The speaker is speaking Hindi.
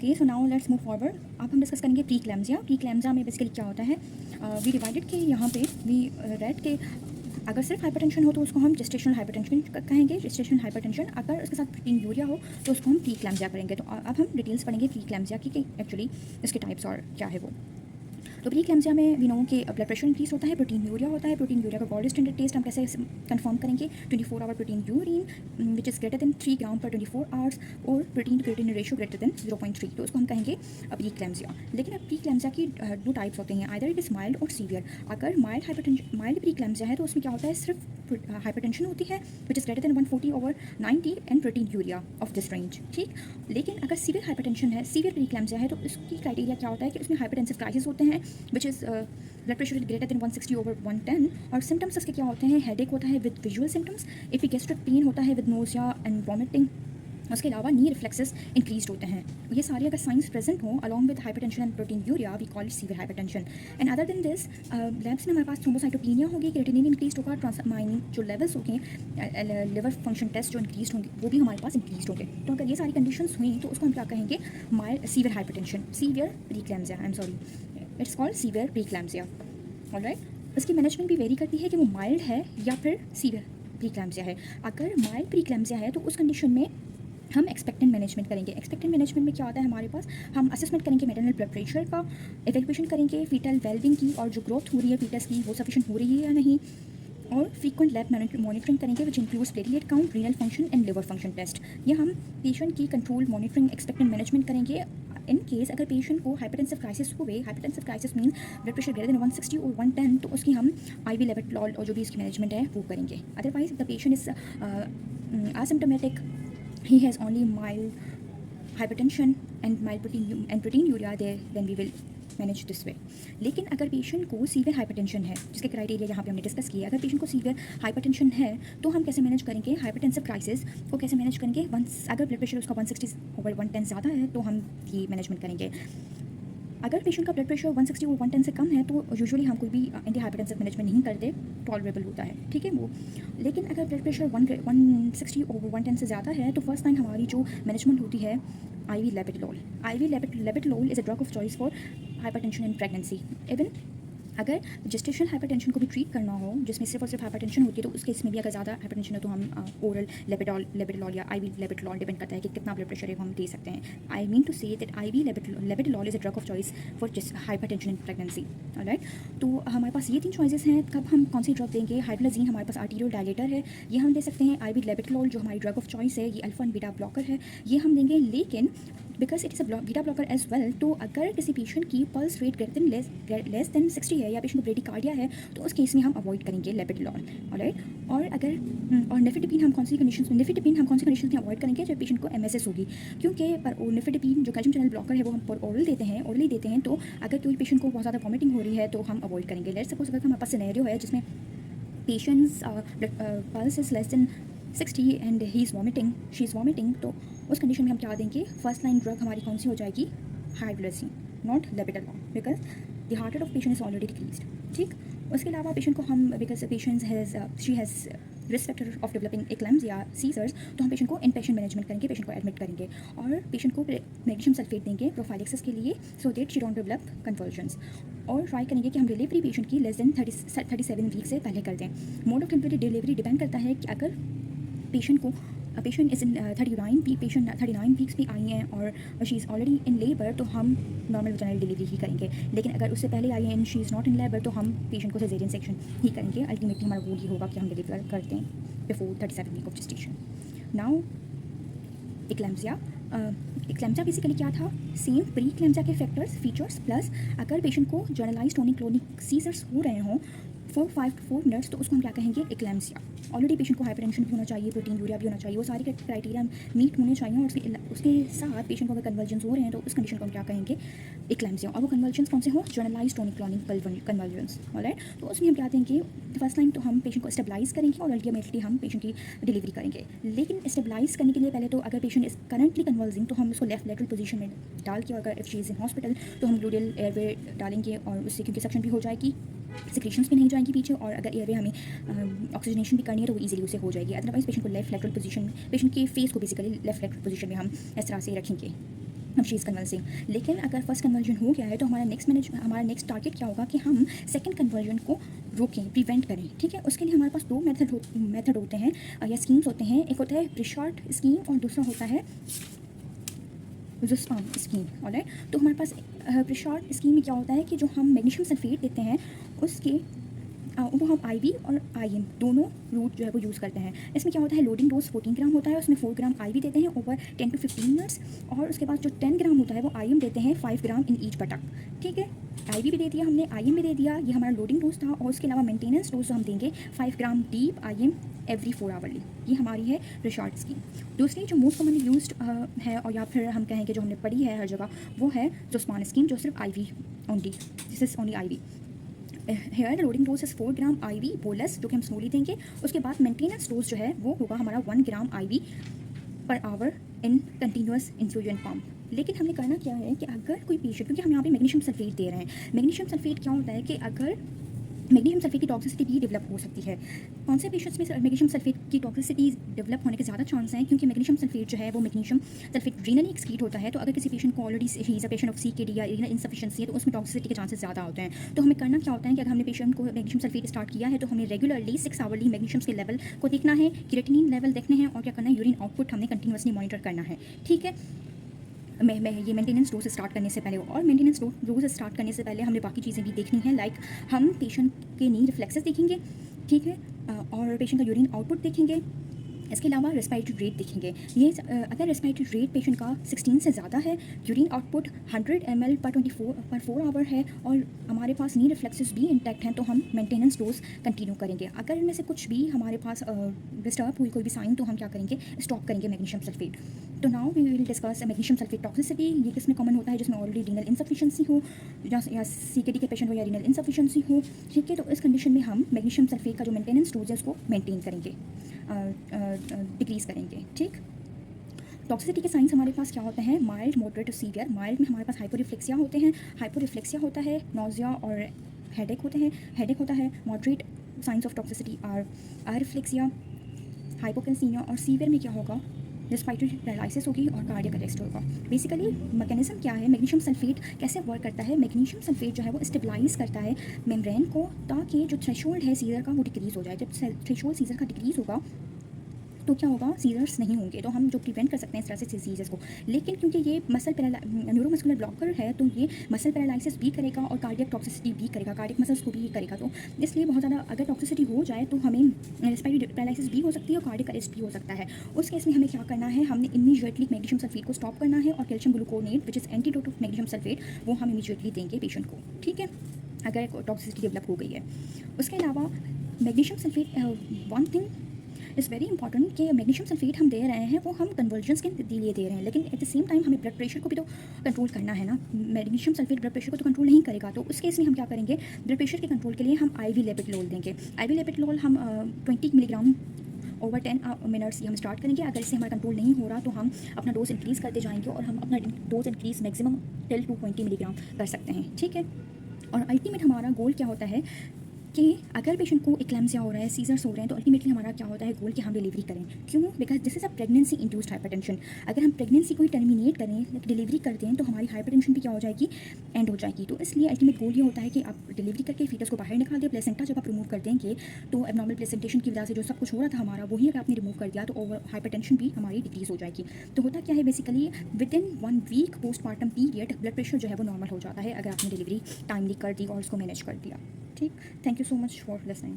Okay, so now let's move forward. अब हम डिस्कस करेंगे प्री क्लैम्सिया में बेसिकली क्या होता है। वी डिवाइडेड के यहाँ पे वी रेड के अगर सिर्फ हाइपरटेंशन हो तो उसको हम जेस्टेशनल हाइपरटेंशन कहेंगे, जेस्टेशनल हाइपरटेंशन। अगर उसके साथ प्रोटीनयूरिया हो तो उसको हम प्री क्लैम्सिया करेंगे। तो अब हम डिटेल्स पढ़ेंगे प्री क्लैम्सिया की कि एक्चुअली इसके टाइप्स और क्या है वो। तो प्री क्लैम्सिया में वी नो कि ब्लड प्रेशर इंक्रीज होता है, प्रोटीनयूरिया होता है। प्रोटीनयूरिया का गोल्ड स्टैंडर्ड टेस्ट हम कैसे कंफर्म करेंगे, 24 hour protein urine which is greater than 3 gram पर 24 आवर्स और protein to creatinine ratio greater than 0.3, तो उसको हम कहेंगे प्री क्लैम्सिया। लेकिन अब प्री क्लैम्सिया की दो टाइप्स होते हैं, आइदर इट इज़ माइल्ड और सीवियर। अगर माइल्ड प्री क्लैम्सिया है तो उसमें क्या होता है, सिर्फ हाइपरटेंशन होती है which is greater than 140/90 and proteinuria of this range, ठीक। लेकिन अगर सीवियर हाइपरटेंशन है, सीवियर प्री क्लैम्सिया है, तो इसकी क्राइटेरिया क्या होता है कि उसमें हाइपरटेंसिव क्राइसिस होते हैं which is blood pressure greater then 160/110 और सिम्टम्स इसके क्या होते हैं, हेडेक होता है with visual symptoms, epigastric pain होता है विद नोजिया एंड वॉमिटिंग। उसके अलावा नी रिफ्लेक्सेस इंक्रीज होते हैं। ये सारे अगर साइंस प्रेजेंट हो along with hypertension and proteinuria we call it severe hypertension. And other than this labs में हमारे पास थ्रोम्बोसाइटोपेनिया होगी, क्रिएटिनिन इंक्रीज होगा, ट्रांसमाइन जो लेवल्स होंगे, लिवर फंक्शन टेस्ट जो इंक्रीज होंगे वो भी हमारे पास इंक्रीज होंगे। तो अगर ये सारी कंडीशंस हुई तो उसको हम क्या कहेंगे, mild severe hypertension, severe pre-eclampsia, I am sorry, it's called severe pre-eclampsia. Alright, इसकी मैनेजमेंट भी वेरी करती है कि वो माइल्ड है या फिर सीवियर प्रीक्लैम्सिया है। अगर माइल्ड प्रीक्लैम्सिया है तो उस कंडीशन में हम एक्सपेक्टेंट मैनेजमेंट करेंगे। एक्सपेक्टेंट मैनेजमेंट में क्या होता है, हमारे पास हम असेसमेंट करेंगे मैटरनल ब्लड प्रेशर का, एवेल्युएशन करेंगे फीटल वेलबिंग की और जो ग्रोथ हो रही है फीटस की वो सफिशिएंट हो रही है या नहीं, और फ्रीक्वेंट लैब मॉनिटरिंग करेंगे which includes platelet count, renal function and liver function test. ये हम पेशेंट की कंट्रोल मॉनिटरिंग एक्सपेक्टेंट मैनेजमेंट करेंगे। इन केस अगर पेशेंट को हाइपरटेंसिव क्राइसिस हुए, hypertensive crisis mean blood pressure greater than 160 और 110, तो उसकी हम IV लेबेटलॉल और जो भी इसकी मैनेजमेंट है वो करेंगे। Otherwise the patient is asymptomatic, he has only mild hypertension and mild proteinuria there, then we will manage this way. लेकिन अगर पेशेंट को सीवियर हाइपरटेंशन है, जिसके क्राइटेरिया यहाँ पे हमने डिस्कस किया, अगर पेशेंट को सीवियर हाइपरटेंशन है तो हम कैसे मैनेज करेंगे, हाइपरटेंसिव क्राइसिस को कैसे मैनेज करेंगे, अगर ब्लड प्रेशर उसका 160/110 ज़्यादा है तो हम ये मैनेजमेंट करेंगे। अगर पेशेंट का ब्लड प्रेशर 160 और 110 से कम है तो यूजुअली हम कोई भी एंटी हाइपरटेंसिव मैनेजमेंट नहीं करते, टॉलरेबल होता है, ठीक है वो। लेकिन अगर ब्लड प्रेशर 160 और 110 से ज़्यादा है तो फर्स्ट टाइम हमारी जो मैनेजमेंट होती है IV labetalol. IV labetalol is a drug of choice for hypertension in pregnancy. Even अगर जेस्टेशनल हाइपरटेंशन को भी ट्रीट करना हो, जिसमें सिर्फ और सिर्फ हाइपरटेंशन होती है, तो उस केस में भी अगर ज़्यादा हाइपरटेंशन है तो हम ओरल लेबेटलॉल या IV लेबेटलॉल, डिपेंड करता है कि कितना ब्लड प्रेशर है वो हम दे सकते हैं। I mean to say that IV labetalol is a drug of choice for hypertension in pregnancy. Alright, तो हमारे पास ये 3 चॉइसेस हैं। कब हम कौन सी ड्रग देंगे, हाइड्रोलाजीन हमारे पास आर्टीरियल डायलेटर है, ये हम दे सकते हैं। IV लेबेटलॉल जो हमारी ड्रग ऑफ चॉइस है, ये अल्फा एंड बीटा ब्लॉकर है, ये हम देंगे। लेकिन because it is a beta blocker as well, तो अगर किसी पेशेंट की pulse rate greater than less than 60 है या पेशेंट को ब्रेडिकार्डिया है तो उस केस में हम अवॉइड करेंगे लेबेटलॉल। ऑलराइट, और अगर और निफेटिपिन हम कौन सी कंडीशंस में अवॉइड करेंगे, जब पेशेंट को MSS होगी, क्योंकि पर निफेटिपिन जो कैल्शियम चैनल ब्लॉकर है वो हम ओरली देते हैं, तो अगर कोई पेशेंट को बहुत ज़्यादा वॉमिटिंग हो रही है तो हम अवॉइड करेंगे। लेट्स सपोज अगर हमारे पास सिनेरियो है जिसमें patients pulse is less than 60 and he is vomiting, she is vomiting, तो उस कंडीशन में हम क्या देंगे, फर्स्ट लाइन ड्रग हमारी कौन सी हो जाएगी, hydralazine, not labetalol, because the heart rate of patient is already decreased, ठीक। उसके अलावा पेशेंट को हम, because patient she has risk factor of developing eclampsia या सीजर्स, तो हम पेशेंट को इनपेशेंट मैनेजमेंट करेंगे, पेशेंट को एडमिट करेंगे और पेशेंट को मैग्नीशियम सल्फेट देंगे प्रोफाइलेक्सिस के लिए, so that she don't develop convergence. और ट्राई करेंगे कि हम डिलीवरी पेशेंट की लेस देन 37 वीक से पहले कर दें। मोड ऑफ डिलीवरी डिपेंड करता है कि अगर पेशेंट इज़ इन 39 वीक्स भी आई हैं और she is already in labour, तो हम नॉर्मल वजाइनल डिलीवरी ही करेंगे। लेकिन अगर उससे पहले आई है and she is not in labour तो हम पेशेंट को सिजेरियन सेक्शन ही करेंगे। अल्टीमेटली हमारा गोल ये होगा कि हम डिलीवर करते हैं before 37 week of gestation. Now eclampsia basically क्या था, सेम प्री क्लैम्सिया के फीचर्स प्लस अगर पेशेंट को जर्नलाइज्ड टोनिक क्लोनिक सीजर्स हो रहे हों 5 to 4 मिनट्स, तो उसको हम क्या कहेंगे, एक्लैम्सिया। ऑलरेडी पेशेंट को हाइपरटेंशन भी होना चाहिए, प्रोटीनयूरिया भी होना चाहिए, वो सारे क्राइटेरिया मीट होने चाहिए और उसके साथ पेशेंट को अगर कन्वर्जन्स हो रहे हैं तो उस कंडीशन को हम क्या कहेंगे, एक्लैम्सिया। और वो कन्वर्जन्स कौन से हो, generalised tonic clonic convergence. Alright, तो उसमें हम क्या देंगे, फर्स्ट टाइम तो हम पेशेंट को स्टेबलाइज करेंगे और अल्टीमेटली हम पेशेंट की डिलीवरी करेंगे। लेकिन स्टेबलाइज करने के लिए पहले तो अगर पेशेंट इज करंटली कन्वर्जिंग तो हम उसको लेफ्ट लेटरल पोजीशन में डाल के, अगर if she is in hospital तो हम ग्लूडियल एयरवे डालेंगे और उससे क्योंकि सक्शन भी हो जाएगी, सिक्रेशंस भी नहीं जाएंगी पीछे, और अगर एयरवे हमें ऑक्सीजनेशन भी करनी है तो वो इजीली उसे हो जाएगी। अदरवाइज पेशेंट को लेफ्ट लेटरल पोजीशन, पेशेंट के फेस को बेसिकली लेफ्ट लेटरल पोजीशन में हम इस तरह से रखेंगे। अब शी इज़ कन्वल्सिंग। लेकिन अगर फर्स्ट कन्वर्जन हो गया है तो हमारा नेक्स्ट टारगेट क्या होगा कि हम सेकंड कन्वर्जन को रोकें, प्रिवेंट करें। ठीक है, उसके लिए हमारे पास दो मेथड होते हैं या स्कीम्स होते हैं। एक होता है प्रिशॉर्ट स्कीम और दूसरा होता है ज़ुस्पाम स्कीम। ऑलराइट, तो हमारे पास प्रिशॉर्ट स्कीम में क्या होता है कि जो हम मैग्नीशियम सल्फेट देते हैं उसके वो हम IV और IM दोनों रूट जो है वो यूज़ करते हैं। इसमें क्या होता है, लोडिंग डोज 14 ग्राम होता है, उसमें 4 ग्राम IV देते हैं ओवर 10 to 15 मिनट्स, और उसके बाद जो 10 ग्राम होता है वो IM देते हैं 5 ग्राम इन ईच बटक। ठीक है, IV भी दे दिया हमने, IM भी दे दिया, ये हमारा लोडिंग डोज था। और उसके अलावा मेंटेनेंस डोज हम देंगे 5 ग्राम डीप IM एवरी 4 आवरली। ये हमारी है रिशॉर्ट स्कीम। दूसरी जो मोस्ट कॉमनली यूज्ड है और या फिर हम कहेंगे जो हमने पढ़ी है हर जगह, वो है ज़ुस्पान स्कीम, जो सिर्फ IV only, this is only IV। Here loading dose is 4 gram IV bolus, जो कि हम स्लोली देंगे। उसके बाद मेंटेनेंस डोज जो है वो होगा हमारा 1 ग्राम IV per hour in continuous infusion pump. लेकिन हमने करना क्या है कि अगर कोई पेशेंट, क्योंकि हम यहाँ पे मैग्नीशियम सल्फेट दे रहे हैं, मैग्नीशियम सल्फेट क्या होता है कि अगर मैग्नीशियम सल्फेट की टॉक्सिसिटी भी डेवलप हो सकती है। कौन से पेशेंट्स में मैग्नीशियम सल्फेट की टॉक्सिसिटी डेवलप होने के ज़्यादा चांस हैं, क्योंकि मैग्नीशियम सल्फेट जो है वो मैग्नीशियम सल्फेट रीनली एक्सक्रीट होता है। तो अगर किसी पेशेंट को already he is a patient of CKD या रीनल इनसफिशिएंसी है तो उसमें टॉक्सिसिटी के चांसेस ज़्यादा होते हैं। तो हमें करना क्या होता है कि अगर हमने पेशेंट को मैग्नीशियम सल्फेट स्टार्ट किया है तो हमें रेगुलरली 6 आवरली मैग्नीशियम के लेवल को देखना है, क्रिएटिनिन लेवल देखने हैं, और क्या करना है, यूरिन आउटपुट हमने कंटिन्यूसली मॉनिटर करना है। ठीक है, मैं ये मेंटेनेंस डोज स्टार्ट करने से पहले, और मेंटेनेंस डोज स्टार्ट करने से पहले हमने बाकी चीज़ें भी देखनी है, लाइक हम पेशेंट के नी रिफ्लेक्सेस देखेंगे। ठीक है, और पेशेंट का यूरिन आउटपुट देखेंगे। इसके अलावा रेस्पिरेटरी रेट देखेंगे। ये अगर रेस्पिरेटरी रेट पेशेंट का 16 से ज़्यादा है, यूरिन आउटपुट 100 ml पर 4 आवर है, और हमारे पास नी रिफ्लेक्सेस भी इंटैक्ट हैं, तो हम मेंटेनेंस डोज कंटिन्यू करेंगे। अगर इनमें से कुछ भी हमारे पास डिस्टर्ब हुई कोई भी साइन, तो हम क्या करेंगे, स्टॉप करेंगे मैग्नीशियम सल्फेट। तो now we will discuss magnesium sulphate toxicity. ये किसमें कॉमन होता है, जिसमें ऑलरेडी रीनल इनसफिशिएंसी हो या CKD के पेशेंट हो या रीनल इनसफिशिएंसी हो। ठीक है, तो इस कंडीशन में हम मैग्नीशियम सल्फेट का जो मेंटेनेंस डोज है उसको मेंटेन करेंगे, डिक्रीज़ करेंगे। ठीक, टॉक्सिसिटी के साइंस हमारे पास क्या होते हैं, माइल्ड, मॉडरेट और सीवियर। माइल्ड में हमारे पास हाइपोरिफ्लेक्सिया होते हैं, हाइपोरिफ्लेक्सिया होता है, नोजिया और हेडेक होता है। Moderate signs of toxicity are areflexia, hypocalcaemia, और सीवियर में क्या होगा, रेस्पिरेटरी पैरालिसिस होगी और कार्डियक अरेस्ट होगा। बेसिकली मैकेनिज्म क्या है, मैग्नीशियम सल्फेट कैसे वर्क करता है, मैग्नीशियम सल्फेट जो है वो स्टेबलाइज करता है मेम्ब्रेन को, ताकि जो थ्रेशोल्ड है सीजर का वो डिक्रीज़ हो जाए। जब थ्रेशोल्ड सीजर का डिक्रीज़ होगा तो क्या होगा, सीजर्स नहीं होंगे, तो हम जो प्रिवेंट कर सकते हैं इस तरह से डिजीज़ को। लेकिन क्योंकि ये न्यूरोमस्कुलर ब्लॉकर है, तो ये मसल पैरालिसिस भी करेगा और कार्डियक टॉक्सिसिटी भी करेगा, कार्डियक मसल्स को भी करेगा। तो इसलिए बहुत ज़्यादा अगर टॉक्सिसिटी हो जाए तो हमें रेस्पिरेटरी पैरालिसिस भी हो सकती है और कार्डियक अरेस्ट भी हो सकता है। उस केस में हमें क्या करना है, हमने इमीडिएटली मैग्नीशियम सल्फेट को स्टॉप करना है, और calcium gluconate which is antidote of magnesium sulphate वो हम इमीडिएटली देंगे पेशेंट को। ठीक है, अगर टॉक्सिसिटी डेवलप हो गई है। उसके अलावा magnesium sulphate one thing is very important कि मैग्नीशियम सल्फेट हम दे रहे हैं वो हम कन्वर्जेंस के लिए दे रहे हैं, लेकिन एट द सेम टाइम हमें ब्लड प्रेशर को भी तो कंट्रोल करना है ना। मैग्नीशियम सल्फेट ब्लड प्रेशर को तो कंट्रोल नहीं करेगा, तो उस केस में हम क्या करेंगे, ब्लड प्रेशर के कंट्रोल के लिए हम IV लेपिटोल देंगे। IV लेपिटोल हम 20 मिलीग्राम ओवर 10 मिनट्स ये हम स्टार्ट करेंगे। अगर इससे हमारा कंट्रोल नहीं हो रहा तो हम अपना डोज इंक्रीज़ करते जाएंगे, और हम अपना dose increase maximum till 220 milligram कर सकते हैं। ठीक है, और अल्टीमेट हमारा गोल क्या होता है कि अगर पेशेंट को इक्लेम्सिया हो रहा है, सीजर्स हो रहे हैं, तो अल्टीमेटली हमारा क्या होता है गोल कि हम डिलीवरी करें। क्यों, because this is a pregnancy induced hypertension. अगर हम प्रेगनेंसी को ही टर्मिनेट करें, डिलीवरी कर दें, तो हमारी हाइपरटेंशन भी क्या हो जाएगी, एंड हो जाएगी। तो इसलिए अल्टीमेट गोल ये होता है कि आप डिलीवरी करके फीटस को बाहर निकाल दें। प्लेसेंटा जब आप रिमूव कर देंगे तो एबनॉर्मल प्लेसेंटेशन की वजह से जो सब कुछ हो रहा था हमारा, वही अगर आपने रिमूव कर दिया तो ओवर हाइपरटेंशन भी हमारी डिक्रीज़ हो जाएगी। तो होता क्या है, basically within 1 week postmortem period blood pressure जो है वो नॉर्मल हो जाता है, अगर आपने डिलीवरी टाइमली कर दी और उसको मैनेज कर दिया। ठीक, thank you so much for listening.